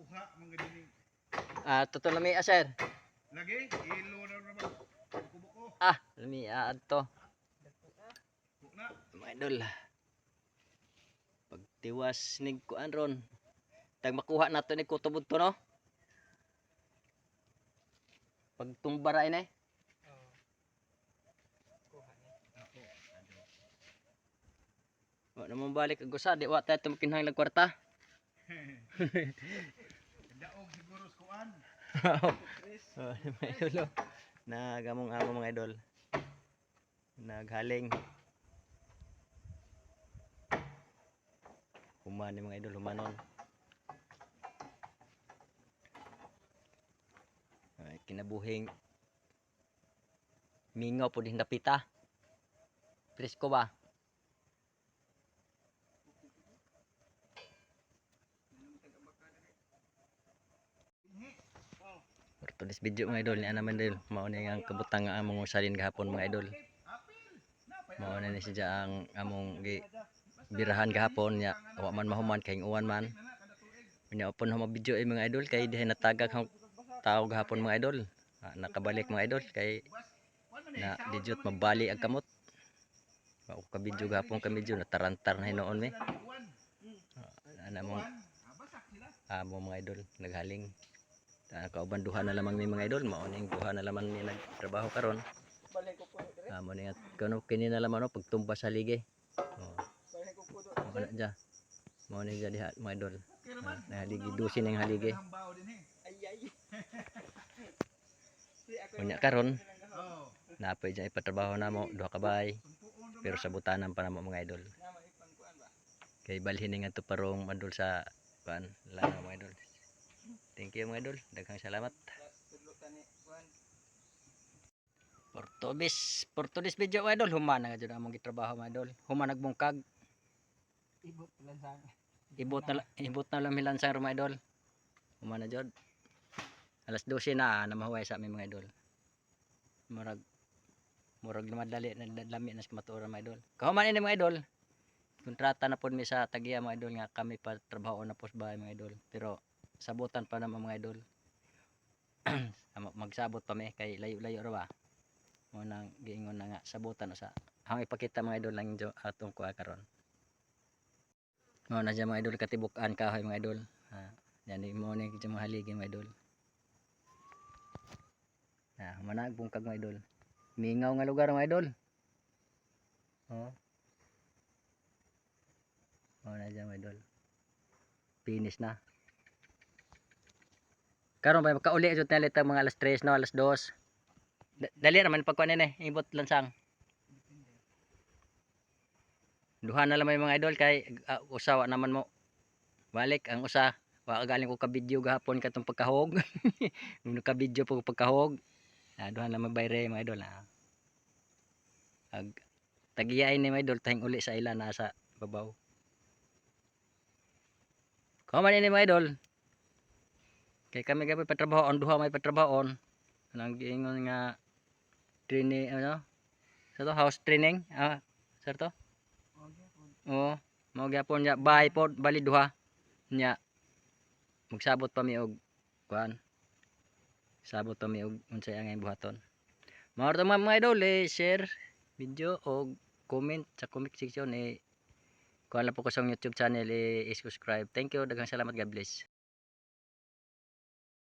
kuha mga dini. Totoo lami sir. Lagi ilo na naman. Buko-buko. Lami adto. Na. Mga idol. Pagtiwas nig kuan ron. Tag makuha nato ni kutubod to no. Pagtumbara ini. Wa naman balik ang gusa, di wa tayo tumakinhang nagkwarta. Daog siguro sa kuan. Mga idol. Nagamong amo mga idol. Naghaling. Human mga idol, humanon. Ay, kinabuhing mingaw po din napita. Presko ba? For this video mga idol, niya naman idol, mao ni ang kabutang nga among usalin gahapon mga idol. Mao na ni siya ang among birahan gahapon nya, wa man mahuman kay uwan man. Unya upon mo video mga idol kay dihay natagak ang tao gahapon mga idol. Nakabalik mga idol kay na dijut mabali ang kamot. Wa ko ka video gahapon ka video natarantar na hinoon mi. Ana mong amo mga idol naghaling. Kauban duha na lamang ni mga idol, mao ning duha na lamang ni nagtrabaho karon. Mo ni kano kini na lamang no pagtumba sa lige. Wala dya. Mao ni diha mga idol. Nahaligi dusin ning haligi. Unya karon naapay dyan ipatrabaho namo duha ka bahay. Pero sa butanan pa namo mga idol. Kay balhin nga to parong madol sa kan lang mga idol. Thank you mga idol, daghang salamat. For today's video mga idol, human na jud among gitrabaho mga idol. Human nagbungkag. Ibot na lang milansang mga idol. Human na jud. Alas 12 na namahuway sa aming mga idol. Murag lumadali na lami na sa matuora mga idol. Kahuman ini mga idol. Kontrata na pod mi sa tagiya mga idol nga kami pa trabaho na po sa bahay mga idol. Pero sabutan pa naman mga idol. Magsabot pa mi kay layo-layo ra ba. Mo nang giingon na nga sabutan sa ang ipakita mga idol lang atong kuha karon. Mo na dyan mga idol katibuk-an kahoy mga idol. Yan mo ni mga haligi mga idol. Manag bungkag mga idol. Mingaw nga lugar mga idol. Na dyan mga idol. Finish na. Karon ba makauli jud na litag mga alas 3 no, alas 2. Dali naman pagkuan ni ibot lansang. Duha na lamay mga idol kay usawa naman mo. Balik ang usa, wa galing ko ka video gahapon katong pagkahog. Nung ka video po pagkahog. Duha na lamay bayre mga idol tagiyain ni mga idol tayong uli sa ila nasa babaw. Kuman ini mga idol. Kay kami gabi patrabahoon, duha may patrabahoon. Nang giingon nga training sa to house training, sir to? Mao gyapon nya bahay pod bali duha. Nya magsabot pa mi og kuan. Sabot pa mi og unsay angay buhaton. Mao to mga idol share video og comment sa comment section kuan lang po ko sa YouTube channel i-subscribe. Thank you, daghang salamat, God bless.